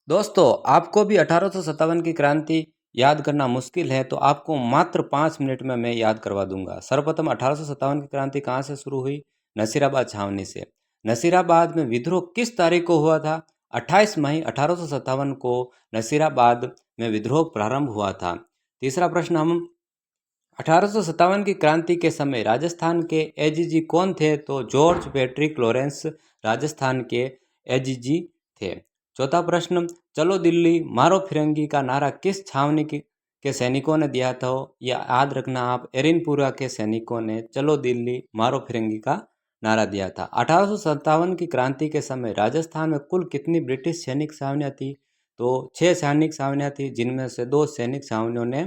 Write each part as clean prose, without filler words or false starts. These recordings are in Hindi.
दोस्तों, आपको भी 1857 की क्रांति याद करना मुश्किल है तो आपको मात्र 5 मिनट में मैं याद करवा दूंगा। सर्वप्रथम 1857 की क्रांति कहाँ से शुरू हुई? नसीराबाद छावनी से। नसीराबाद में विद्रोह किस तारीख को हुआ था? 28 मई 1857 को नसीराबाद में विद्रोह प्रारंभ हुआ था। तीसरा प्रश्न, हम 1857 की क्रांति के समय राजस्थान के एजीजी कौन थे? तो जॉर्ज पैट्रिक लॉरेंस राजस्थान के एजीजी थे। चौथा प्रश्न, चलो दिल्ली मारो फिरंगी का नारा किस छावनी के सैनिकों ने दिया था? यह याद रखना आप, एरिनपुरा के सैनिकों ने चलो दिल्ली मारो फिरंगी का नारा दिया था। 1857 की क्रांति के समय राजस्थान में कुल कितनी ब्रिटिश सैनिक छावनियाँ थी? तो 6 सैनिक छावनियाँ थी, जिनमें से 2 सैनिक छावनियों ने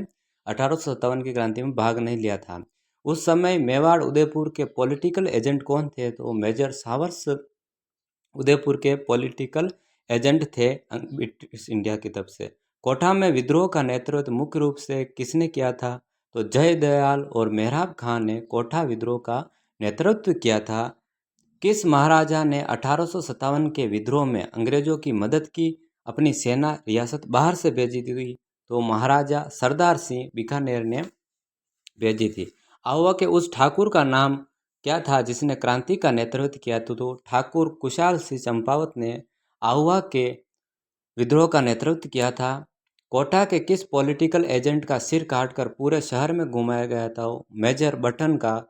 1857 की क्रांति में भाग नहीं लिया था। उस समय मेवाड़ उदयपुर के पॉलिटिकल एजेंट कौन थे? तो मेजर सावर्स उदयपुर के पॉलिटिकल एजेंट थे ब्रिटिश इंडिया की तरफ से। कोटा में विद्रोह का नेतृत्व मुख्य रूप से किसने किया था? तो जयदयाल और मेहराब खां ने कोटा विद्रोह का नेतृत्व किया था। किस महाराजा ने 1857 के विद्रोह में अंग्रेजों की मदद की? अपनी सेना रियासत बाहर से भेजी थी, तो महाराजा सरदार सिंह बीकानेर ने भेजी थी। आहुआ के उस ठाकुर का नाम क्या था जिसने क्रांति का नेतृत्व किया? तो ठाकुर कुशाल सिंह चंपावत ने आहुआ के विद्रोह का नेतृत्व किया था। कोटा के किस पॉलिटिकल एजेंट का सिर काटकर पूरे शहर में घुमाया गया था? मेजर बटन का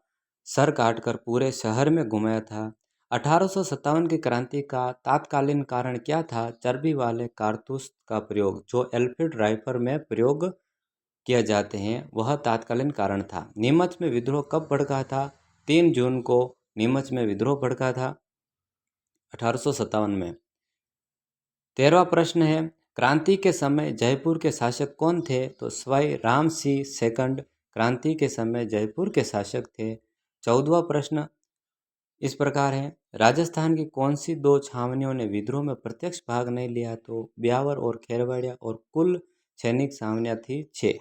सर काटकर पूरे शहर में घुमाया था। 1857 की क्रांति का तात्कालीन कारण क्या था? चर्बी वाले कारतूस का प्रयोग जो एल्फ्रेड राइफल में प्रयोग किए जाते हैं, वह तात्कालीन कारण था। नीमच में विद्रोह कब भड़का था? 3 जून को नीमच में विद्रोह भड़का था 1857 में। 13वां प्रश्न है, क्रांति के समय जयपुर के शासक कौन थे? तो सवाई राम सिंह सेकंड क्रांति के समय जयपुर के शासक थे। 14वां प्रश्न इस प्रकार है, राजस्थान की कौन सी 2 छावनियों ने विद्रोह में प्रत्यक्ष भाग नहीं लिया? तो ब्यावर और खेरवाड़िया, और कुल सैनिक छावनियाँ थी 6।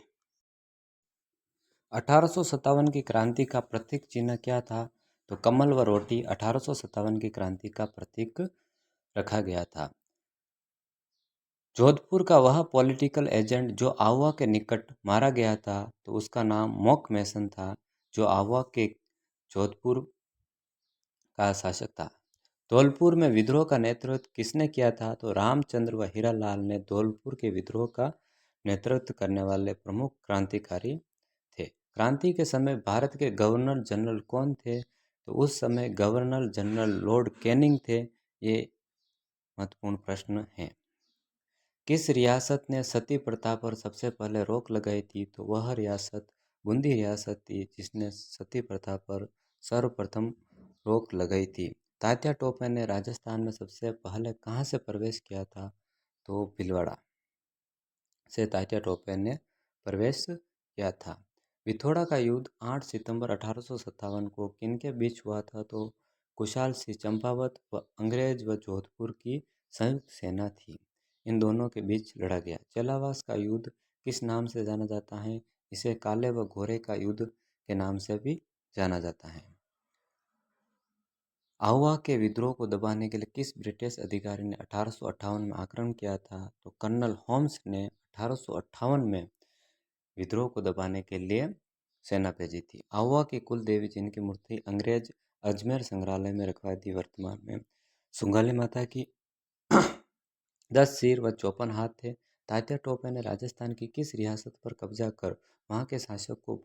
1857 की क्रांति का प्रतीक चिन्ह क्या था? तो कमल व रोटी 1857 की क्रांति का प्रतीक रखा गया था। जोधपुर का वह पॉलिटिकल एजेंट जो आहुआ के निकट मारा गया था, तो उसका नाम मॉक मैसन था, जो आहुआ के जोधपुर का शासक था। धौलपुर में विद्रोह का नेतृत्व किसने किया था? तो रामचंद्र व हीरालाल ने धौलपुर के विद्रोह का नेतृत्व करने वाले प्रमुख क्रांतिकारी थे। क्रांति के समय भारत के गवर्नर जनरल कौन थे? तो उस समय गवर्नर जनरल लॉर्ड कैनिंग थे। ये महत्वपूर्ण प्रश्न है। किस रियासत ने सती प्रथा पर सबसे पहले रोक लगाई थी? तो वह रियासत बूंदी रियासत थी, जिसने सती प्रथा पर सर्वप्रथम रोक लगाई थी। तात्या टोपे ने राजस्थान में सबसे पहले कहाँ से प्रवेश किया था? तो भीलवाड़ा से तात्या टोपे ने प्रवेश किया था। विथोड़ा का युद्ध 8 सितंबर 1857 को किनके बीच हुआ था? तो कुशाल सिंह चंपावत व अंग्रेज व जोधपुर की संयुक्त सेना थी, इन दोनों के बीच लड़ा गया। चेलावास का युद्ध किस नाम से जाना जाता है? इसे काले व घोरे का युद्ध के नाम से भी जाना जाता है। आहुआ के विद्रोह को दबाने के लिए किस ब्रिटिश अधिकारी ने 1858 में आक्रमण किया था? तो कर्नल होम्स ने 1858 में विद्रोह को दबाने के लिए सेना भेजी थी। आहुआ की कुल देवी जिनकी मूर्ति अंग्रेज अजमेर संग्रहालय में रखवाई थी, वर्तमान में सुंगाली माता की 10 सिर व 54 हाथ थे। तात्या टोपे ने राजस्थान की किस रियासत पर कब्जा कर वहां के शासक को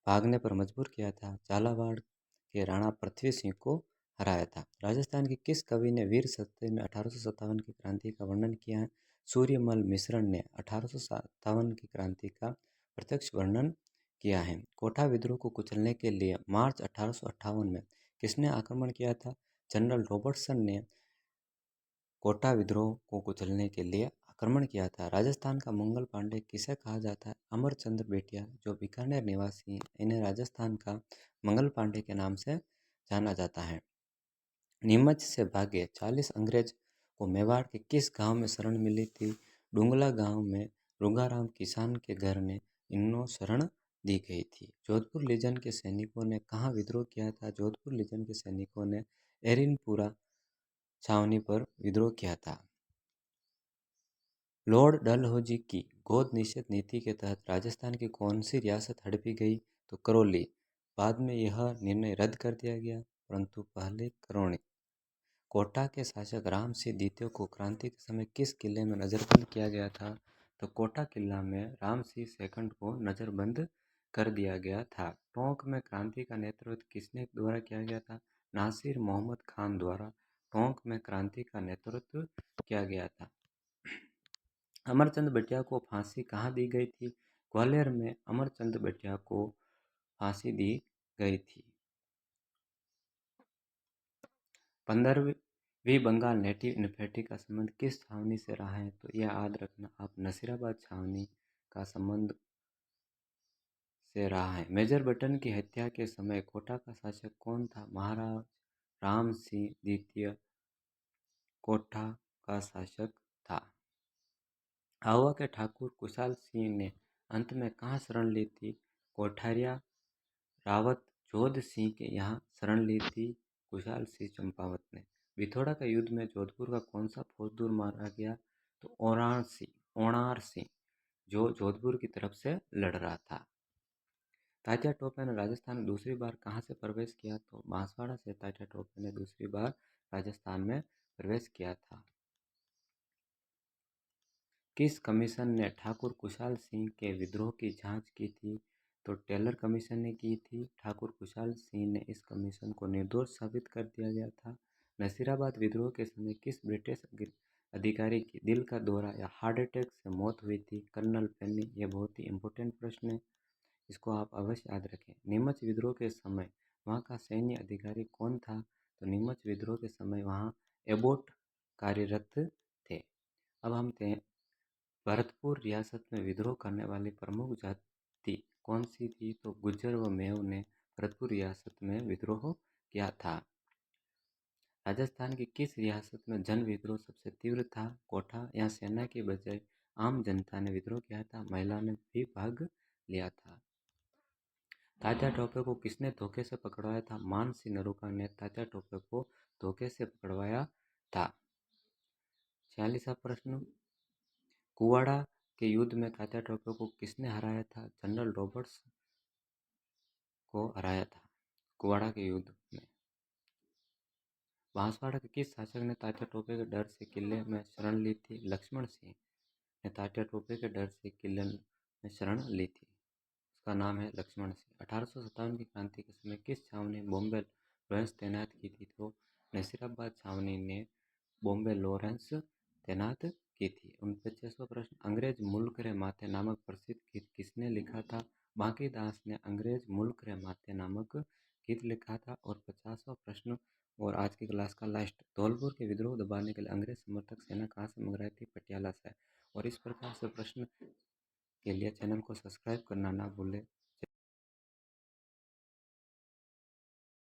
भागने पर मजबूर किया था? झालावाड़ के राणा पृथ्वी सिंह को हराया था। राजस्थान के किस कवि ने वीर सत्य में 1857 की क्रांति का वर्णन किया है? सूर्यमल मिश्रण ने 1857 की क्रांति का प्रत्यक्ष वर्णन किया है। कोटा विद्रोह को कुचलने के लिए मार्च 1858 में किसने आक्रमण किया था? जनरल रॉबर्टसन ने कोटा विद्रोह को कुचलने के लिए आक्रमण किया था। राजस्थान का मंगल पांडे किसे कहा जाता है? अमरचंद्र बेटिया, जो बीकानेर निवासी हैं, इन्हें राजस्थान का मंगल पांडे के नाम से जाना जाता है। नीमच से भागे 40 अंग्रेज को मेवाड़ के किस गांव में शरण मिली थी? डुंगला गांव में रुंगाराम किसान के घर ने इन्हों शरण दी गई थी। जोधपुर लीजन के सैनिकों ने कहाँ विद्रोह किया था? जोधपुर लीजन के सैनिकों ने एरिनपुरा छावनी पर विद्रोह किया था। लॉर्ड डलहौजी की गोद निषेध नीति के तहत राजस्थान की कौन सी रियासत हड़पी गई? तो करौली। बाद में यह निर्णय रद्द कर दिया गया, परंतु पहले करौली। कोटा के शासक राम सिंह द्वितीय को क्रांति के समय किस किले में नजरबंद किया गया था? तो कोटा किला में राम सिंह सेकंड को नजरबंद कर दिया गया था। टोंक में क्रांति का नेतृत्व किसने द्वारा किया गया था? नासिर मोहम्मद खान द्वारा टोंक में क्रांति का नेतृत्व किया गया था। अमरचंद बटिया को फांसी कहाँ दी गई थी? ग्वालियर में अमरचंद बटिया को फांसी दी गई थी। 15वीं बंगाल नेटिव इन्फेंट्री का संबंध किस छावनी से रहा है? तो यह याद रखना आप नसीराबाद छावनी का संबंध से रहा है। मेजर बटन की हत्या के समय कोटा का शासक कौन था? महाराज राम सिंह द्वितीय कोटा का शासक था। आहुआ के ठाकुर कुशाल सिंह ने अंत में कहाँ शरण ली थी? कोठारिया रावत जोध सिंह के यहाँ शरण ली थी कुशाल सिंह चंपावत ने। बिथोड़ा के युद्ध में जोधपुर का कौन सा फौजदार मारा गया? तो ओणार सिंह, जो जोधपुर की तरफ से लड़ रहा था। तात्या टोपे ने राजस्थान में दूसरी बार कहाँ से प्रवेश किया? तो बांसवाड़ा से तात्या टोपे ने दूसरी बार राजस्थान में प्रवेश किया था। किस कमीशन ने ठाकुर कुशाल सिंह के विद्रोह की जांच की थी? तो टेलर कमीशन ने की थी। ठाकुर कुशाल सिंह ने इस कमीशन को निर्दोष साबित कर दिया गया था। नसीराबाद विद्रोह के समय किस ब्रिटिश अधिकारी की दिल का दौरा या हार्ट अटैक से मौत हुई थी? कर्नल पेनी। यह बहुत ही इंपॉर्टेंट प्रश्न है, इसको आप अवश्य याद रखें। नीमच विद्रोह के समय वहाँ का सैन्य अधिकारी कौन था? तो नीमच विद्रोह के समय वहाँ एबोट कार्यरत थे। अब हम भरतपुर रियासत में विद्रोह करने वाली प्रमुख जाति कौन सी थी? तो गुज्जर व मेव ने भरतपुर रियासत में विद्रोह किया था। राजस्थान की किस रियासत में जन विद्रोह सबसे तीव्र था? कोटा। यहाँ सेना के बजाय आम जनता ने विद्रोह किया था, महिला ने भी भाग लिया था। तात्या टोपे को किसने धोखे से पकड़वाया था? मान सिंह नरूका ने तात्या टोपे को धोखे से पकड़वाया था। 46वां प्रश्न, कुवाड़ा के युद्ध में तात्या टोपे को किसने हराया था? जनरल रॉबर्ट्स को हराया था कुवाड़ा के युद्ध में। बांसवाड़ा के किस शासक ने तात्या टोपे के डर से किले में शरण ली थी? लक्ष्मण सिंह ने तात्या टोपे के डर से किले में शरण ली थी। उसका नाम है लक्ष्मण सिंह। 1857 की क्रांति के समय किस छावनी बॉम्बे लॉरेंस तैनात की थी? तो नसीराबाद छावनी ने बॉम्बे लॉरेंस तैनात की थी। 49वां प्रश्न, अंग्रेज मुल्क रे माथे नामक प्रसिद्ध गीत किसने लिखा था? बांकीदास ने अंग्रेज मुल्क रे माथे नामक गीत लिखा था। और 50वां प्रश्न और आज की क्लास का लास्ट, धौलपुर के विद्रोह दबाने के लिए अंग्रेज समर्थक सेना कहाँ से मंगवाई थी? पटियाला से। और इस प्रकार से प्रश्न के लिए चैनल को सब्सक्राइब करना ना भूलें।